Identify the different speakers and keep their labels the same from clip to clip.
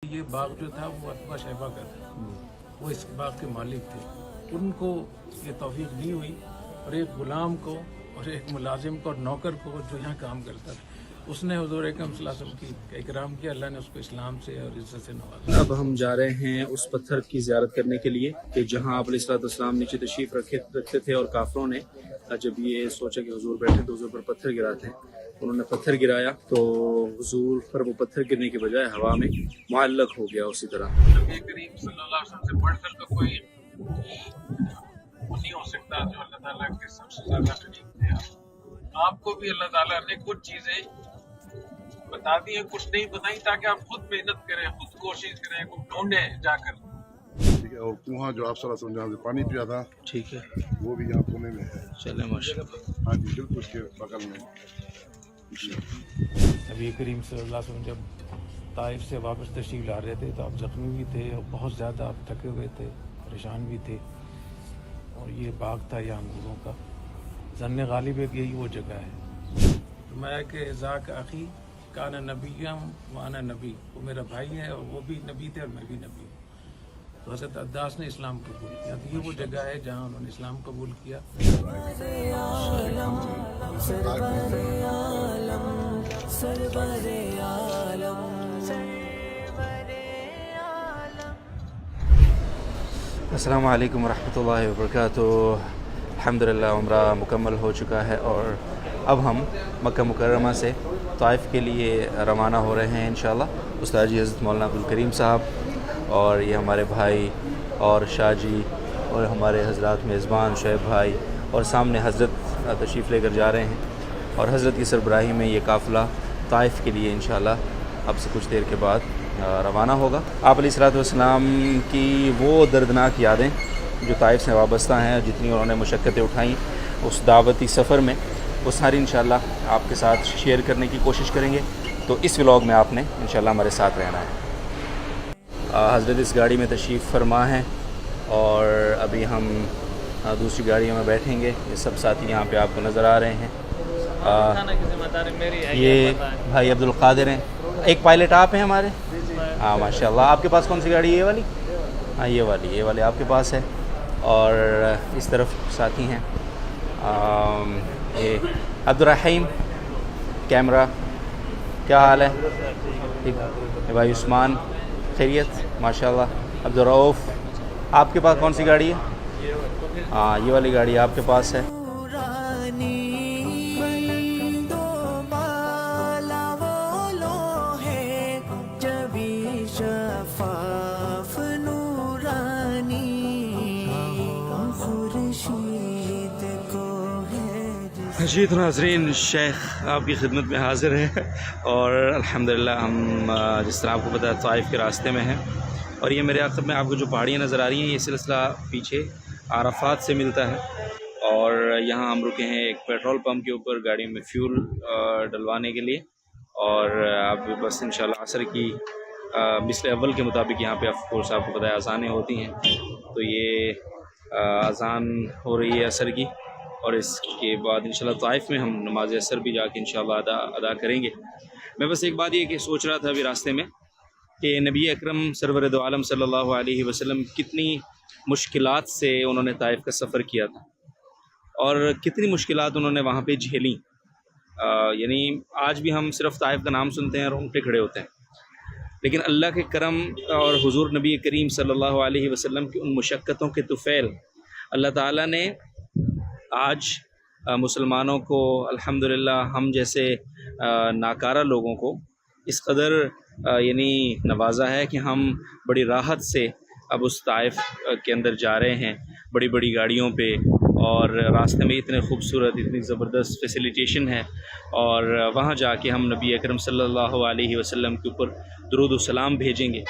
Speaker 1: یہ باغ جو تھا وہ عتبہ شیبہ کا تھا، وہ اس باغ کے مالک تھے۔ ان کو یہ توفیق نہیں ہوئی، اور ایک غلام کو اور ایک ملازم کو اور نوکر کو جو یہاں کام کرتا تھا، اس نے حضور اکرم صلی اللہ علیہ وسلم کی اکرام کیا۔ اللہ نے اس کو اسلام سے اور عزت سے نوازا۔
Speaker 2: اب ہم جا رہے ہیں اس پتھر کی زیارت کرنے کے لیے کہ جہاں آپ علیہ السلام نیچے تشریف رکھتے تھے، اور کافروں نے جب یہ سوچا کہ حضور بیٹھے تو حضور پر پتھر گراتے ہیں، انہوں نے پتھر گرایا تو حضور پر وہ پتھر گرنے کے بجائے ہوا میں معلق ہو گیا اسی طرح۔
Speaker 1: نبی کریم صلی اللہ علیہ وسلم سے بڑھ کر تو کوئی نہیں ہو سکتا جو اللہ تعالیٰ کے سب سے زیادہ قریب تھے۔ آپ کو بھی اللہ تعالیٰ نے کچھ چیزیں بتا دی ہیں، کچھ نہیں بتائیں، تاکہ آپ خود محنت کریں، خود کوشش کریں، کو ڈھونڈیں جا کر۔
Speaker 3: ٹھیک ہے، اور کنواں جو آپ صلی اللہ علیہ وسلم جہاں سے پانی پیا تھا
Speaker 2: ٹھیک ہے،
Speaker 3: وہ بھی یہاں پونے میں ہے۔
Speaker 2: چلیں ماشاء اللہ۔
Speaker 3: ہاں جی، بالکل اس کے بغل میں۔ جی
Speaker 1: نبی کریم صلی اللہ علیہ وسلم جب طائف سے واپس تشریف لا رہے تھے تو آپ زخمی بھی تھے اور بہت زیادہ آپ تھکے ہوئے تھے، پریشان بھی تھے، اور یہ باغ تھا یہ انگوروں کا۔ ظن غالب ہے کہ یہی وہ جگہ ہے۔ فرمایا کہ ذاک اخی کان نبیم وانا نبی، وہ میرا بھائی ہے اور وہ بھی نبی تھے اور میں بھی نبی ہوں۔ تو حضرت عباس نے اسلام قبول کیا، تو یہ وہ جگہ ہے جہاں انہوں نے اسلام قبول کیا۔
Speaker 2: السلام علیکم ورحمۃ اللہ وبرکاتہ۔ الحمدللہ عمرہ مکمل ہو چکا ہے، اور اب ہم مکہ مکرمہ سے طائف کے لیے روانہ ہو رہے ہیں انشاءاللہ۔ استاد جی حضرت مولانا عبدالکریم صاحب اور یہ ہمارے بھائی اور شاہ جی اور ہمارے حضرات میزبان شعیب بھائی، اور سامنے حضرت تشریف لے کر جا رہے ہیں، اور حضرت کی سربراہی میں یہ قافلہ طائف کے لیے انشاءاللہ اب سے کچھ دیر کے بعد روانہ ہوگا۔ آپ علیہ السلام کی وہ دردناک یادیں جو طائف سے وابستہ ہیں، جتنی انہوں نے مشقتیں اٹھائیں اس دعوتی سفر میں، وہ ساری انشاءاللہ آپ کے ساتھ شیئر کرنے کی کوشش کریں گے۔ تو اس ولاگ میں آپ نے انشاءاللہ ہمارے ساتھ رہنا ہے۔ حضرت اس گاڑی میں تشریف فرما ہیں، اور ابھی ہم دوسری گاڑیوں میں بیٹھیں گے۔ یہ سب ساتھی یہاں پہ آپ کو نظر آ رہے ہیں۔ یہ بھائی عبدالقادر ہیں، ایک پائلٹ آپ ہیں ہمارے۔ ہاں ماشاء اللہ۔ آپ کے پاس کون سی گاڑی ہے؟ یہ والی؟ ہاں یہ والی آپ کے پاس ہے۔ اور اس طرف ساتھی ہیں یہ عبدالرحیم کیمرہ، کیا حال ہے؟ ٹھیک ہے بھائی عثمان، خیریت؟ ماشاء اللہ۔ عبدالرؤف، آپ کے پاس کون سی گاڑی ہے؟ ہاں یہ والی گاڑی آپ کے پاس ہے۔ جی تو ناظرین، شیخ آپ کی خدمت میں حاضر ہے، اور الحمدللہ ہم جس طرح آپ کو پتہ ہے طائف کے راستے میں ہیں، اور یہ میرے عقب میں آپ کو جو پہاڑیاں نظر آ رہی ہیں، یہ سلسلہ پیچھے عرفات سے ملتا ہے، اور یہاں ہم رکے ہیں ایک پیٹرول پمپ کے اوپر گاڑی میں فیول ڈلوانے کے لیے، اور اب بس انشاءاللہ عصر کی مثل اول کے مطابق یہاں پہ آف کورس آپ کو پتہ ہے اذانیں ہوتی ہیں، تو یہ اذان ہو رہی ہے عصر کی، اور اس کے بعد انشاءاللہ طائف میں ہم نماز عصر بھی جا کے انشاءاللہ ادا کریں گے۔ میں بس ایک بات یہ کہ سوچ رہا تھا ابھی راستے میں کہ نبی اکرم سرور دو عالم صلی اللہ علیہ وسلم کتنی مشکلات سے انہوں نے طائف کا سفر کیا تھا، اور کتنی مشکلات انہوں نے وہاں پہ جھیلیں۔ یعنی آج بھی ہم صرف طائف کا نام سنتے ہیں اور ان پہ کھڑے ہوتے ہیں، لیکن اللہ کے کرم اور حضور نبی کریم صلی اللہ علیہ وسلم کی ان مشقتوں کے طفیل اللہ تعالیٰ نے آج مسلمانوں کو، الحمدللہ ہم جیسے ناکارہ لوگوں کو اس قدر یعنی نوازا ہے کہ ہم بڑی راحت سے اب اس طائف کے اندر جا رہے ہیں، بڑی بڑی گاڑیوں پہ، اور راستے میں اتنے خوبصورت، اتنی زبردست فیسیلیٹیشن ہے، اور وہاں جا کے ہم نبی اکرم صلی اللہ علیہ وسلم کے اوپر درود و سلام بھیجیں گے،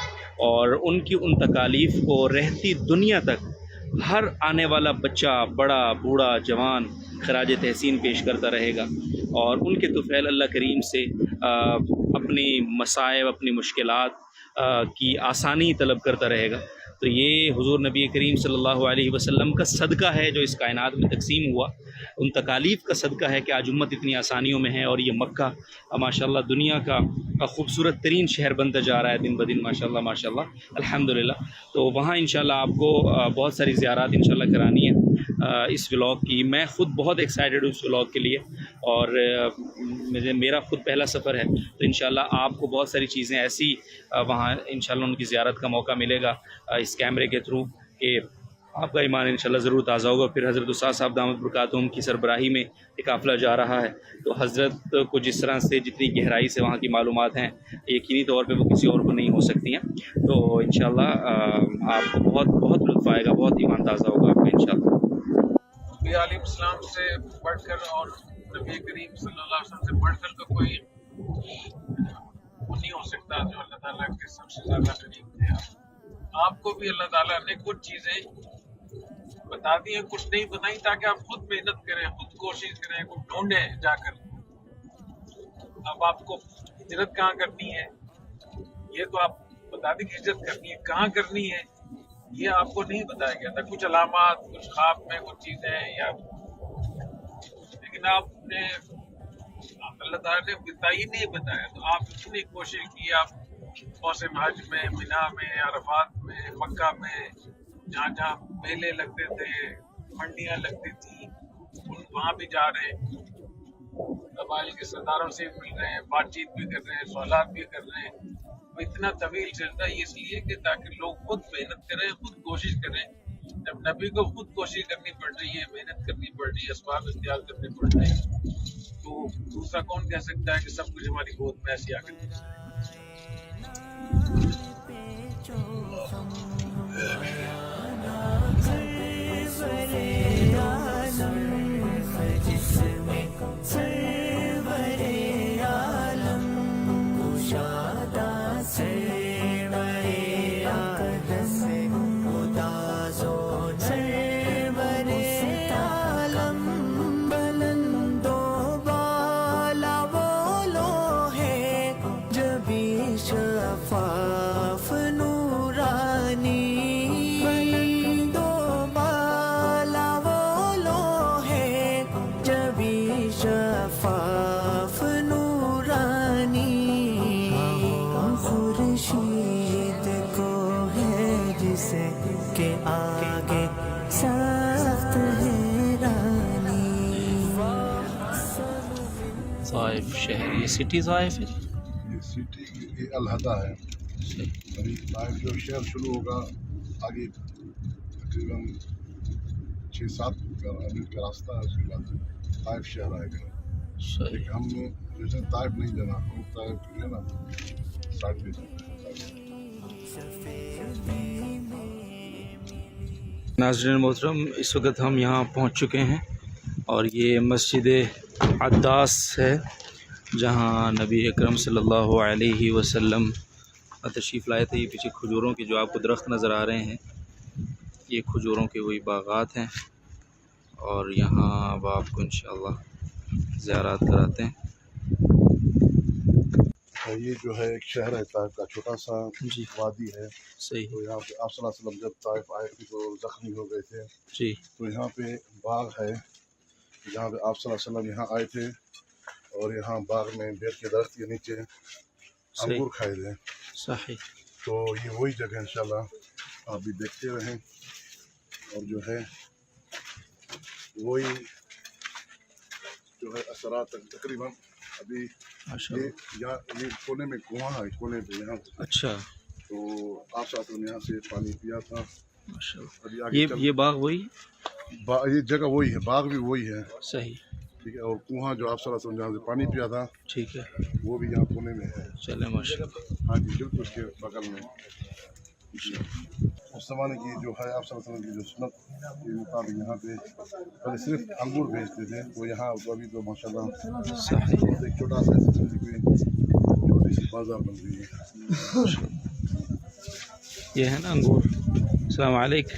Speaker 2: اور ان کی ان تکالیف کو رہتی دنیا تک ہر آنے والا بچہ، بڑا بوڑھا جوان خراج تحسین پیش کرتا رہے گا، اور ان کے طفیل اللہ کریم سے اپنی مصائب، اپنی مشکلات کی آسانی طلب کرتا رہے گا. تو یہ حضور نبی کریم صلی اللہ علیہ وسلم کا صدقہ ہے جو اس کائنات میں تقسیم ہوا. ان تکالیف کا صدقہ ہے کہ آج امت اتنی آسانیوں میں ہے. اور یہ مکہ ماشاءاللہ دنیا کا خوبصورت ترین شہر بنتا جا رہا ہے دن بدن ماشاءاللہ الحمدللہ. تو وہاں انشاءاللہ آپ کو بہت ساری زیارات انشاءاللہ کرانی ہے اس ولاگ کی. میں خود بہت ایکسائٹڈ ہوں اس ولاگ کے لیے، اور میرا خود پہلا سفر ہے. تو انشاءاللہ آپ کو بہت ساری چیزیں ایسی وہاں انشاءاللہ ان کی زیارت کا موقع ملے گا اس کیمرے کے تھرو کہ آپ کا ایمان انشاءاللہ ضرور تازہ ہوگا. پھر حضرت استاد صاحب دامت برکاتہم کی سربراہی میں ایک قافلہ جا رہا ہے. تو حضرت کو جس طرح سے جتنی گہرائی سے وہاں کی معلومات ہیں یقینی طور پہ وہ کسی اور کو نہیں ہو سکتی ہیں. تو انشاءاللہ آپ کو بہت بہت لطف آئے گا، بہت ایمان تازہ ہوگا آپ کا انشاءاللہ.
Speaker 1: نبی علیہ السلام سے بڑھ کر اور نبی کریم صلی اللہ علیہ وسلم سے بڑھ کر تو کوئی وہ نہیں ہو سکتا جو اللہ تعالیٰ کے سب سے زیادہ قریب تھے. آپ کو بھی اللہ تعالیٰ نے کچھ چیزیں بتا دی ہیں، کچھ نہیں بتائیں، تاکہ آپ خود محنت کریں، خود کوشش کریں، خود ڈھونڈیں جا کر. اب آپ کو ہجرت کہاں کرنی ہے یہ تو آپ بتا دیں کہ ہجرت کرنی ہے، کہاں کرنی ہے یہ آپ کو نہیں بتایا گیا تھا. کچھ علامات، کچھ خواب میں کچھ چیزیں یا، لیکن آپ نے اللہ تعالیٰ نے بتائی نہیں بتایا. تو آپ اتنی کوشش کی، آپ موسم حج میں، مینا میں، عرفات میں، مکہ میں، جہاں جہاں میلے لگتے تھے، منڈیاں لگتی تھیں، وہاں بھی جا رہے ہیں، قبائل کے سرداروں سے بھی مل رہے ہیں، بات چیت بھی کر رہے ہیں، سوالات بھی کر رہے ہیں. اتنا طویل چلتا ہے اس لیے کہ تاکہ لوگ خود محنت کریں، خود کوشش کریں. جب نبی کو خود کوشش کرنی پڑ رہی ہے، محنت کرنی پڑ رہی ہے، اسباب اختیار کرنے پڑ رہے ہیں، تو دوسرا کون کہہ سکتا ہے کہ سب کچھ ہماری گود میں ایسی آ کر
Speaker 2: طائف شہر، یہ سٹی طائف ہے.
Speaker 3: یہ سٹی یہ الہدہ ہے. ابھی طائف جو شہر شروع ہوگا آگے تقریباً 6-7 منٹ کا راستہ ہے، اس کے بعد طائف شہر آئے گا. لیکن ہم جیسے طائف نہیں جانا، ہم طائف جو ہے نا سائڈ پہ جانا ہے.
Speaker 2: ناظرین محترم، اس وقت ہم یہاں پہنچ چکے ہیں اور یہ مسجد عداس ہے جہاں نبی اکرم صلی اللہ علیہ وسلم تشریف لائے تھے. یہ پیچھے کھجوروں کے جو آپ کو درخت نظر آ رہے ہیں یہ کھجوروں کے وہی باغات ہیں، اور یہاں اب آپ کو انشاءاللہ زیارات کراتے ہیں.
Speaker 3: یہ جو ہے ایک شہر ہے طائف کا، چھوٹا سا
Speaker 2: جی
Speaker 3: وادی ہے.
Speaker 2: صحیح.
Speaker 3: تو یہاں پہ آپ صلی اللہ علیہ وسلم جب طائف آئے تھے تو زخمی ہو گئے تھے.
Speaker 2: جی
Speaker 3: تو یہاں پہ باغ ہے جہاں پہ آپ صلی اللہ علیہ وسلم یہاں آئے تھے، اور یہاں باغ میں بیل کے درخت کے نیچے انگور کھائے تھے.
Speaker 2: صحیح.
Speaker 3: تو یہ وہی جگہ انشاءاللہ آپ بھی دیکھتے رہیں. اور جو ہے وہی جو ہے اثرات تقریباً ابھی یہ کونے میں کنواں ہے، کونے پہ یہاں.
Speaker 2: اچھا.
Speaker 3: تو آپ صلی اللہ علیہ وسلم یہاں سے پانی پیا تھا. ابھی آگے
Speaker 2: یہ باغ وہی
Speaker 3: یہ جگہ وہی ہے، باغ بھی وہی ہے.
Speaker 2: صحیح.
Speaker 3: ٹھیک ہے. اور کنواں جو آپ صلی اللہ علیہ وسلم جہاں سے پانی پیا تھا
Speaker 2: ٹھیک ہے.
Speaker 3: وہ بھی یہاں کونے میں ہے.
Speaker 2: چلے ماشاء اللہ.
Speaker 3: ہاں جی بالکل اس کے بغل میں. اس زمانے کی جو ہے آپ صلی اللہ علیہ وسلم کی جو سنت کے مطابق یہاں پہ پہلے صرف انگور بیچتے تھے. تو یہاں تو ابھی تو ماشاء اللہ ایک چھوٹا سا چھوٹی سی بازار بن گئی ہے.
Speaker 2: یہ ہے نا انگور. السلام علیکم.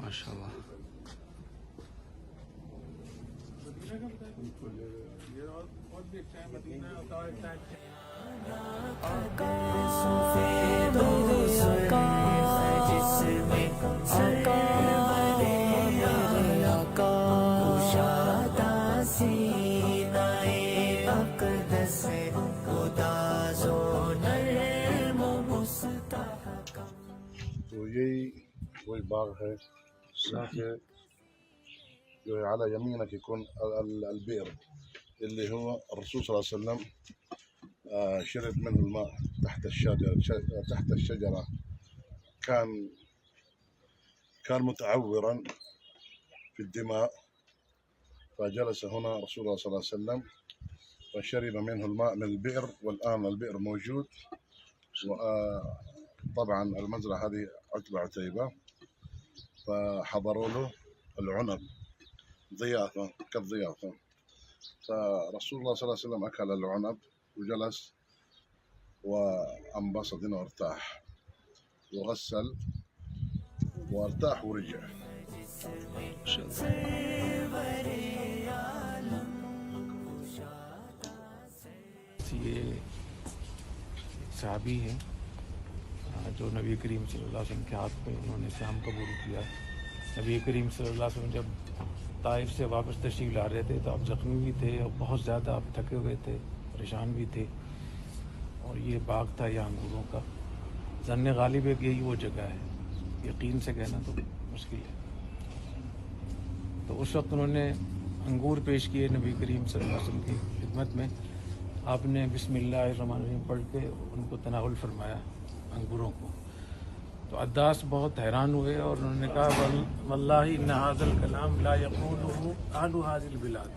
Speaker 2: ماشاء اللہ.
Speaker 3: تو یہی وہی باغ ہے کہ جو على يمينك يكون البئر اللي هو الرسول صلى الله عليه وسلم شرب منه الماء تحت الشجرة كان متعورا في الدماء، فجلس هنا رسول الله صلى الله عليه وسلم وشرب منه الماء من البئر، والآن البئر موجود. وطبعا المزرعة هذه عتبة عتيبة، فحضروا له العنب ضيافة كالضيافة، فرسول الله صلى الله عليه وسلم أكل العنب وجلس وانبسط وارتاح وغسل وارتاح ورجع.
Speaker 1: یہ صحابی ہیں جو نبی کریم صلی اللہ علیہ وسلم کے ہاتھ پہ انہوں نے اسلام قبول کیا. نبی کریم صلی اللہ علیہ وسلم جب طائف سے واپس تشریف لا رہے تھے تو آپ زخمی بھی تھے اور بہت زیادہ آپ تھکے ہوئے تھے، پریشان بھی تھے. اور یہ باغ تھا یہ انگوروں کا. ظن غالب ہے کہ یہی وہ جگہ ہے، یقین سے کہنا تو مشکل ہے. تو اس وقت انہوں نے انگور پیش کیے نبی کریم صلی اللہ علیہ وسلم کی خدمت میں. آپ نے بسم اللہ الرحمن الرحیم پڑھ کے ان کو تناول فرمایا انگوروں کو. تو عداس بہت حیران ہوئے اور انہوں نے کہا واللہ ان ھذا الکلام لا یقولہ اہل ھذی البلاد،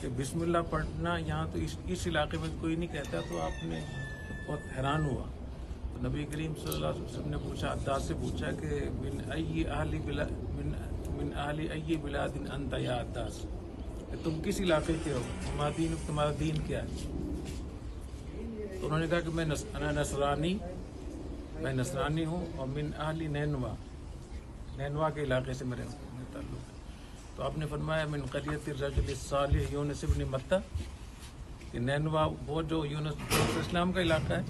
Speaker 1: کہ بسم اللہ پڑھنا یہاں تو اس علاقے میں کوئی نہیں کہتا. تو آپ نے بہت حیران ہوا. تو نبی کریم صلی اللہ علیہ وسلم نے پوچھا، عداس سے پوچھا کہ من اہل ای بلاد انت یا عداس، کہ تم کس علاقے کے ہو، تمہارا دین کیا ہے؟ تو انہوں نے کہا کہ میں نصرانی ہوں اور من اہل نینوا کے علاقے سے میرے تعلق ہے. تو آپ نے فرمایا من قریۃ الرجل الصالح یونس بن متہ، کہ نینوا وہ جو یونس اسلام کا علاقہ ہے.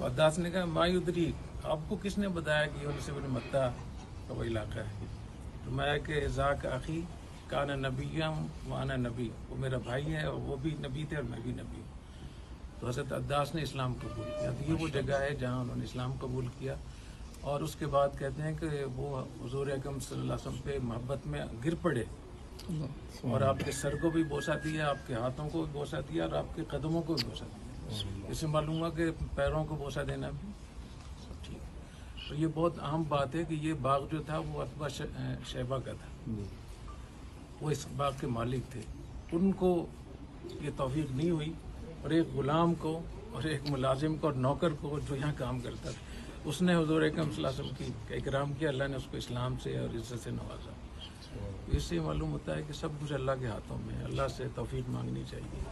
Speaker 1: عداس نے کہا ما یدریک، آپ کو کس نے بتایا کہ یونس بن متہ کا وہ علاقہ ہے؟ فرمایا کہ ذاک اخی کان نبیا وانا نبی، وہ میرا بھائی ہے اور وہ بھی نبی تھے اور میں بھی نبی ہوں. تو حضرت عداس نے اسلام قبول کیا. تو یہ وہ جگہ ہے جہاں انہوں نے اسلام قبول کیا. اور اس کے بعد کہتے ہیں کہ وہ حضور اکرم صلی اللہ علیہ وسلم پہ محبت میں گر پڑے اور آپ کے سر کو بھی بوسہ دیا، آپ کے ہاتھوں کو بھی بوسہ دیا اور آپ کے قدموں کو بھی بوسہ دیا. اس سے معلوم ہوا کہ پیروں کو بوسہ دینا بھی ٹھیک. تو یہ بہت اہم بات ہے کہ یہ باغ جو تھا وہ عتبہ شیبہ کا تھا، وہ اس باغ کے مالک تھے. ان کو یہ توفیق نہیں ہوئی، اور ایک غلام کو اور ایک ملازم کو اور نوکر کو جو یہاں کام کرتا تھا، اس نے حضور اکرم صلی اللہ علیہ وسلم کی اکرام کیا. اللہ نے اس کو اسلام سے اور عزت سے نوازا. اس سے معلوم ہوتا ہے کہ سب کچھ اللہ کے ہاتھوں میں ہے. اللہ سے توفیق مانگنی چاہیے.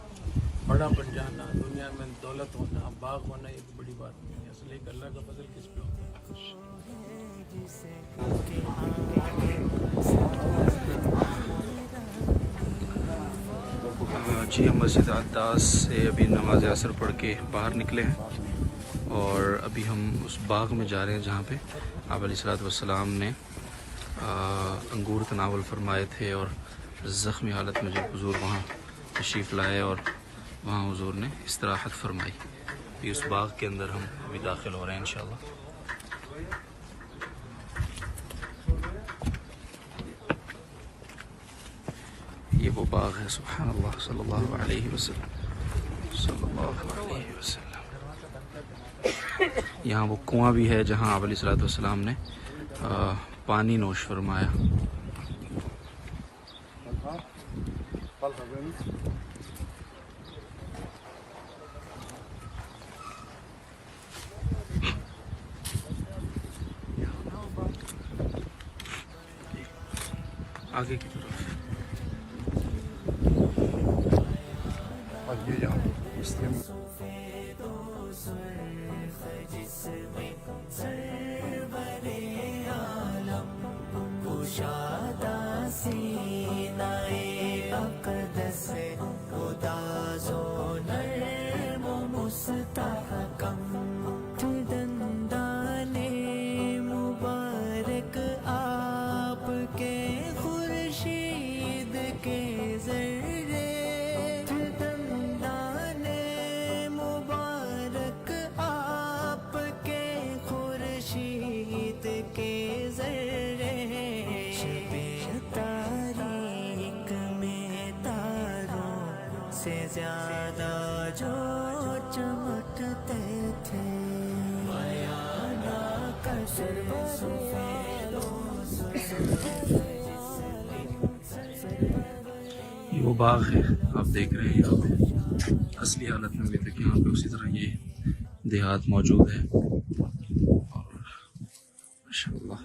Speaker 1: بڑا بن جانا، دنیا میں دولت ہونا، باغ ہونا، یہ بڑی بات نہیں ہے. اصل ایک اللہ کا فضل کس پہ ہوتا ہے.
Speaker 2: جی ہم مسجد عداس سے ابھی نماز عصر پڑھ کے باہر نکلے ہیں اور ابھی ہم اس باغ میں جا رہے ہیں جہاں پہ آپ علیہ الصلوۃ والسلام نے انگور تناول فرمائے تھے. اور زخمی حالت میں جب حضور وہاں تشریف لائے اور وہاں حضور نے استراحت فرمائی. اس باغ کے اندر ہم ابھی داخل ہو رہے ہیں انشاءاللہ. یہ وہ باغ ہے. سبحان اللہ، صلی اللہ علیہ وسلم، صلی اللہ علیہ وسلم. یہاں وہ کنواں بھی ہے جہاں آپ علیہ الصلوۃ والسلام نے پانی نوش فرمایا. آگے کی طرف
Speaker 3: یہ یہاں
Speaker 2: یہ وہ باغ ہے آپ دیکھ رہے ہیں یہاں پہ اصلی حالت میں ابھی تک یہاں پہ اسی طرح یہ دیہات موجود ہے اور ماشاء اللہ.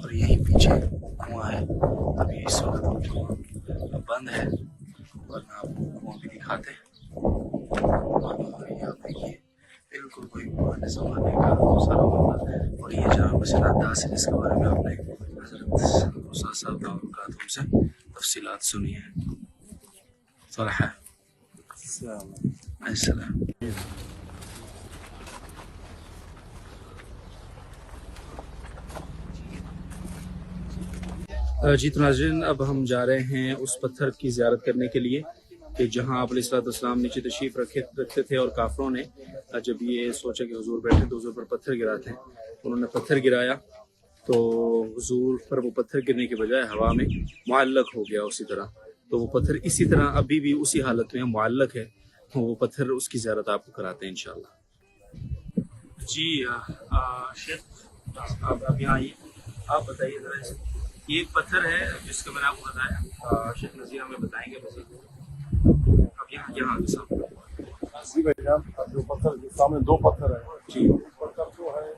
Speaker 2: اور یہیں پیچھے کنواں ہے, ابھی اس وقت کنواں بند ہے ورنہ آپ کو کنواں بھی دکھاتے. اور یہ آپ دیکھیے بالکل کوئی پرانے زمانے کا سارا ہوتا. اور یہ جہاں مسجد داس ہے جس کے بارے میں آپ نے حضرت استاد صاحب تعلقات سے تفصیلات سنی ہے. صالحہ السلام. جی تو ناظرین اب ہم جا رہے ہیں اس پتھر کی زیارت کرنے کے لیے کہ جہاں آپ علیہ الصلوۃ والسلام نیچے تشریف رکھتے تھے اور کافروں نے جب یہ سوچا کہ حضور بیٹھے تو حضور پر پتھر گراتے ہیں, انہوں نے پتھر گرایا تو حضور پر وہ پتھر گرنے کے بجائے ہوا میں معلق ہو گیا اسی طرح. تو وہ پتھر اسی طرح ابھی بھی اسی حالت میں معلق ہے, وہ پتھر اس کی زیارت آپ کو کراتے ہیں انشاءاللہ. جی شیخ آپ یہاں آئیے, آپ بتائیے ذرا یہ ایک پتھر ہے جس کا میں نے آپ کو بتایا, شیخ نذیر ہمیں بتائیں گے. اب یہاں کے سامنے
Speaker 3: جو پتھر کے سامنے دو پتھر ہیں
Speaker 2: جی,
Speaker 3: پتھر جو ہے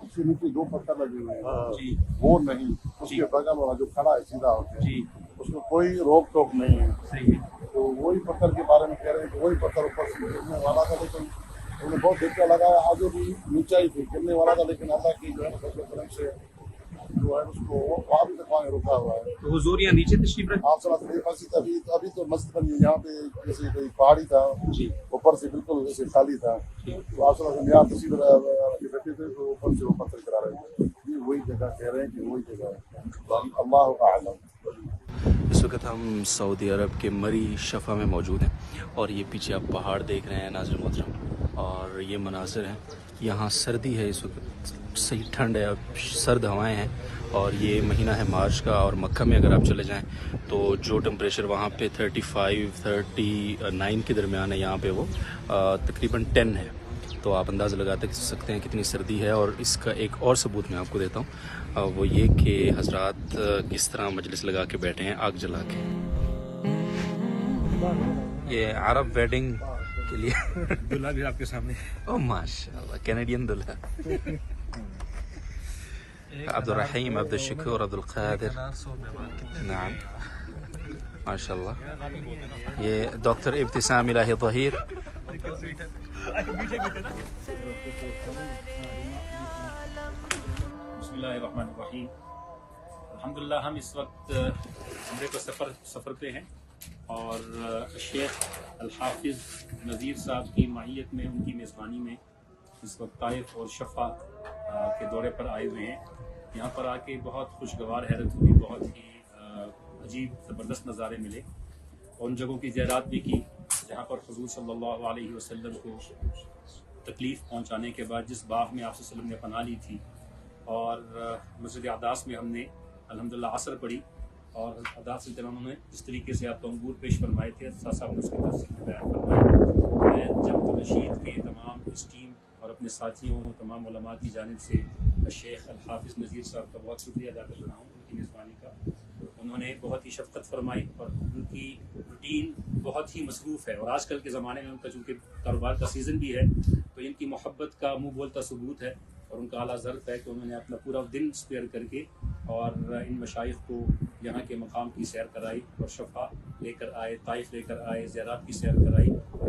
Speaker 3: اس کے نیچے دو پتھر لگے ہوئے ہیں
Speaker 2: جی
Speaker 3: وہ نہیں, اس کے بغل والا جو کھڑا ہے سیدھا
Speaker 2: جی
Speaker 3: اس میں کوئی روک ٹوک نہیں ہے.
Speaker 2: صحیح ہے.
Speaker 3: تو وہی پتھر کے بارے میں کہہ رہے ہیں کہ وہی پتھر اوپر سے گرنے والا تھا, لیکن انہوں نے بہت دھکا لگایا, آگے بھی اونچائی تھی گرنے والا تھا, لیکن اللہ کی جو ہے فضل و کرم سے جو ہے اس کو وہاں بھی تک وہاں رکا ہوا ہے.
Speaker 2: تو حضور یہاں نیچے تشریف رکھتے
Speaker 3: آپ صلاح ابھی تو مسجد بنی ہے, یہاں پہ جیسے کوئی پہاڑی تھا
Speaker 2: جی
Speaker 3: اوپر سے بالکل جیسے خالی تھا, تو آپ صلاح یہاں کسی طرح بیٹھے تھے تو اوپر سے وہ پتھر کرا رہے تھے. یہ وہی جگہ کہہ رہے ہیں کہ وہی جگہ ہے, اللہ اعلم.
Speaker 2: اس وقت ہم سعودی عرب کے مری شفا میں موجود ہیں اور یہ پیچھے آپ پہاڑ دیکھ رہے ہیں ناظر محترم, اور یہ مناظر ہیں. یہاں سردی ہے اس وقت, صحیح ٹھنڈ ہے, سرد ہوائیں ہیں, اور یہ مہینہ ہے مارچ کا. اور مکہ میں اگر آپ چلے جائیں تو جو ٹمپریچر وہاں پہ 35-39 کے درمیان ہے, یہاں پہ وہ تقریباً 10 ہے. تو آپ اندازہ لگاتے سکتے ہیں کتنی سردی ہے. اور اس کا ایک اور ثبوت میں آپ کو دیتا ہوں, وہ یہ کہ حضرات کس طرح مجلس لگا کے بیٹھے ہیں آگ جلا کے. یہ عرب ویڈنگ کے لیے
Speaker 1: دلہا بھی آپ کے سامنے.
Speaker 2: او ماشاء اللہ, کینیڈین دلہا. عبد الرحیم, عبد الشکور, عبد القادر, نعم ماشاء اللہ. یہ ڈاکٹر ابتسام الہی ظہیر.
Speaker 4: بسم اللہ الرحمن الرحیم. الحمدللہ ہم اس وقت عمرے کو سفر پہ ہیں اور شیخ الحافظ نذیر صاحب کی معیت میں, ان کی میزبانی میں اس وقت طائف اور شفا کے دورے پر آئے ہوئے ہیں. یہاں پر آ کے بہت خوشگوار حیرت ہوئی, بہت ہی عجیب زبردست نظارے ملے, اور ان جگہوں کی زیارت بھی کی جہاں پر حضور صلی اللہ علیہ وسلم کو تکلیف پہنچانے کے بعد جس باغ میں آپ صلی اللہ علیہ وسلم نے پناہ لی تھی. اور مسجد عداس میں ہم نے الحمدللہ عصر پڑھی, اور عداس سے انہوں نے جس طریقے سے آپ کو انگور پیش فرمائے تھے صاحب نے اس کی تفصیل بیان فرمائی. میں جامع رشید کے تمام اس ٹیم اور اپنے ساتھیوں تمام علماء کی جانب سے شیخ الحافظ نذیر صاحب کا بہت شکریہ ادا کر رہا ہوں ان کی میزبانی کا. انہوں نے بہت ہی شفقت فرمائی, اور ان کی روٹین بہت ہی مصروف ہے, اور آج کل کے زمانے میں ان کا چونکہ کاروبار کا سیزن بھی ہے تو ان کی محبت کا منہ بولتا ثبوت ہے, اور ان کا اعلیٰ ظرف ہے کہ انہوں نے اپنا پورا دن اسپیئر کر کے اور ان مشائخ کو یہاں کے مقام کی سیر کرائی, اور شفا لے کر آئے, طائف لے کر آئے, زیارات کی سیر کرائی, اور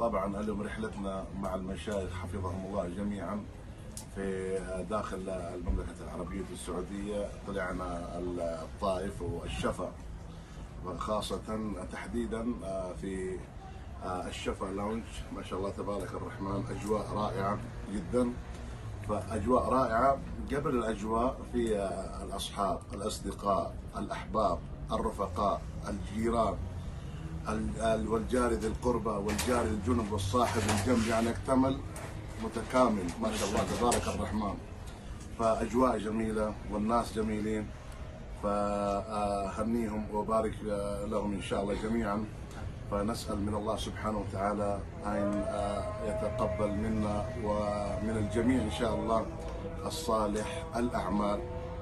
Speaker 3: طبعا اليوم رحلتنا مع المشايخ حفظهم الله جميعا في داخل المملكة العربية السعودية. طلعنا الطائف والشفا، وخاصة تحديدا في الشفا لاونج. ما شاء الله تبارك الرحمن، أجواء رائعة جدا. فأجواء رائعة. قبل الأجواء في الأصحاب، الأصدقاء، الأحباب، الرفقاء، الجيران، والجار ذي القربى والجار الجنب والصاحب الجنب، يعني اكتمل متكامل ما شاء الله تبارك الرحمن. فأجواء جميلة والناس جميلين، فهنيهم وبارك لهم إن شاء الله جميعا. فنسأل من الله سبحانه وتعالى أن يتقبل منا ومن الجميع إن شاء الله الصالح الأعمال،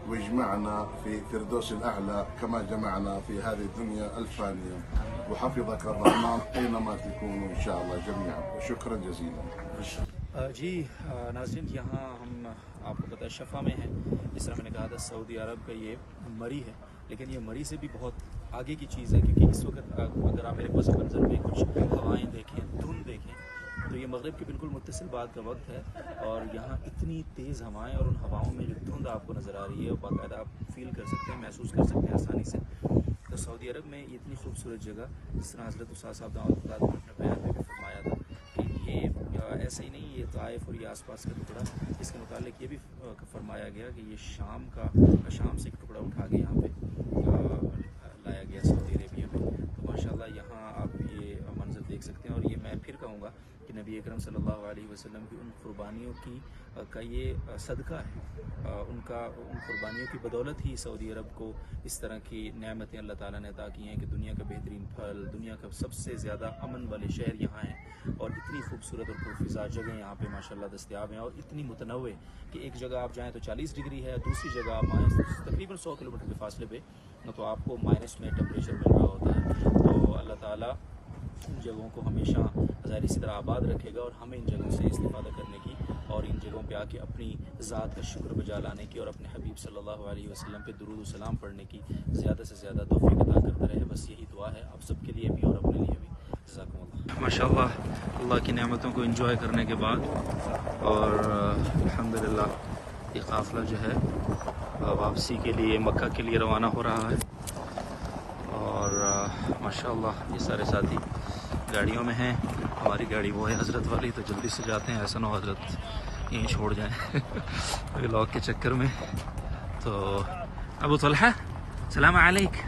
Speaker 3: ويجمعنا في فردوس الأعلى كما جمعنا في هذه الدنيا الفانية. وحفظك الرحمن أينما تكونوا إن شاء الله جميعا، وشكرا جزيلا.
Speaker 2: جی ناظرین، یہاں ہم آپ کو پتہ ہے شفا میں ہیں. جس طرح میں نے کہا تھا سعودی عرب کا یہ مری ہے، لیکن یہ مری سے بھی بہت آگے کی چیز ہے، کیونکہ اس وقت اگر آپ میرے پس منظر میں کچھ ہوائیں دیکھیں، دھند دیکھیں، تو یہ مغرب کے بالکل متصل بعد کا وقت ہے، اور یہاں اتنی تیز ہوائیں اور ان ہواؤں میں جو دھند آپ کو نظر آ رہی ہے وہ باقاعدہ آپ فیل کر سکتے ہیں، محسوس کر سکتے ہیں آسانی سے. تو سعودی عرب میں یہ اتنی خوبصورت جگہ، جس طرح حضرت استاد صاحب نے اپنے بیان میں بھی فرمایا تھا کہ یہ ایسا ہی نہیں، یہ طائف اور یہ آس پاس کا ٹکڑا، اس کے متعلق یہ بھی فرمایا گیا کہ یہ شام سے ایک ٹکڑا اٹھا کے یہاں پہ لایا گیا سعودی عربیہ میں. تو ماشاءاللہ یہاں آپ یہ منظر دیکھ سکتے ہیں. اور یہ میں پھر کہوں گا کہ نبی اکرم صلی اللہ علیہ وسلم کی ان قربانیوں کا یہ صدقہ ہے. ان قربانیوں کی بدولت ہی سعودی عرب کو اس طرح کی نعمتیں اللہ تعالیٰ نے عطا کی ہیں کہ دنیا کا بہترین پھل، دنیا کا سب سے زیادہ امن والے شہر یہاں ہیں، اور اتنی خوبصورت اور پرفضا جگہیں یہاں پہ ماشاءاللہ دستیاب ہیں، اور اتنی متنوع کہ ایک جگہ آپ جائیں تو 40 ڈگری ہے، دوسری جگہ آپ آئیں تقریباً 100 کلومیٹر کے فاصلے پہ تو آپ کو مائنس میں ٹمپریچر مل رہا ہوتا ہے. تو اللہ تعالیٰ ان جگہوں کو ہمیشہ ظاہر اسی طرح آباد رکھے گا، اور ہمیں ان جگہوں سے استفادہ کرنے کی اور ان جگہوں پہ آ کے اپنی ذات کا شکر بجا لانے کی اور اپنے حبیب صلی اللہ علیہ وسلم پہ درود و سلام پڑھنے کی زیادہ سے زیادہ توفیق عطا کرتا رہے. بس یہی دعا ہے آپ سب کے لیے بھی اور اپنے لیے بھی. جزاکم اللہ. ماشاءاللہ اللہ کی نعمتوں کو انجوائے کرنے کے بعد اور الحمدللہ یہ قافلہ جو ہے واپسی کے لیے مکہ کے لیے روانہ ہو رہا ہے. اور ماشاءاللہ یہ سارے ساتھی گاڑیوں میں ہیں. ہماری گاڑی وہ ہے حضرت والی، تو جلدی سے جاتے ہیں، ایسا نہ ہو حضرت یہیں چھوڑ جائیں ولاگ کے چکر میں. تو ابو طلحہ السلام علیکم.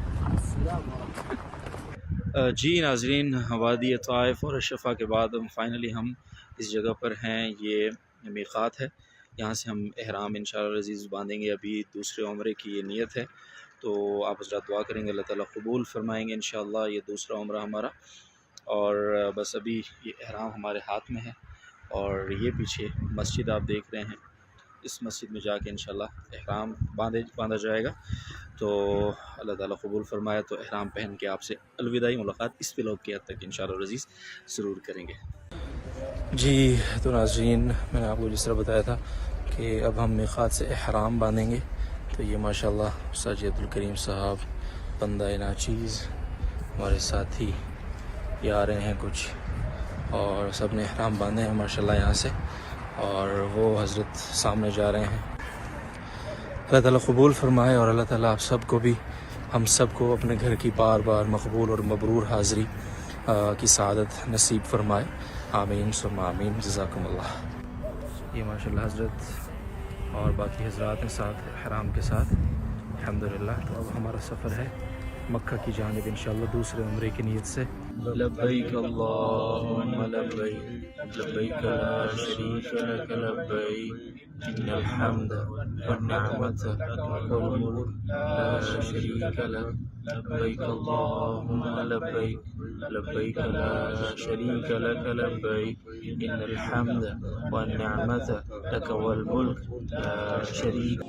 Speaker 2: جی ناظرین، وادی طائف اور شفا کے بعد فائنلی ہم اس جگہ پر ہیں. یہ میقات ہے، یہاں سے ہم احرام انشاءاللہ عزیز باندھیں گے. ابھی دوسرے عمرے کی یہ نیت ہے، تو آپ حضرات دعا کریں گے اللہ تعالیٰ قبول فرمائیں گے انشاءاللہ یہ دوسرا عمرہ ہمارا. اور بس ابھی یہ احرام ہمارے ہاتھ میں ہے، اور یہ پیچھے مسجد آپ دیکھ رہے ہیں، اس مسجد میں جا کے انشاءاللہ احرام باندھا جائے گا. تو اللہ تعالیٰ قبول فرمائے تو احرام پہن کے آپ سے الوداعی ملاقات اس ولاگ کے حد تک انشاءاللہ عزیز ضرور کریں گے. جی تو ناظرین، میں نے آپ کو جس طرح بتایا تھا کہ اب ہم میقات سے احرام باندھیں گے. تو یہ ماشاءاللہ ساجد عبدالکریم صاحب، بندہ ناچیز، ہمارے ساتھی یہ آ رہے ہیں کچھ، اور سب نے احرام باندھے ہیں ماشاءاللہ یہاں سے، اور وہ حضرت سامنے جا رہے ہیں. اللہ تعالیٰ قبول فرمائے، اور اللہ تعالیٰ آپ سب کو بھی، ہم سب کو اپنے گھر کی بار بار مقبول اور مبرور حاضری کی سعادت نصیب فرمائے. آمین ثم آمین. جزاکم اللہ. یہ ماشاءاللہ حضرت اور باقی حضرات ہیں ساتھ احرام کے ساتھ الحمدللہ. تو اب ہمارا سفر ہے مکہ کی جانب انشاءاللہ دوسرے عمرے کی نیت سے. لبیک اللہم لبیک لبیک لا شریک لک لبیک ان الحمد والنعمت والملک لا شریک لک لبیک اللہم لبیک لبیک لا شریک لک لبیک ان الحمد والنعمت لک والملک لا شریک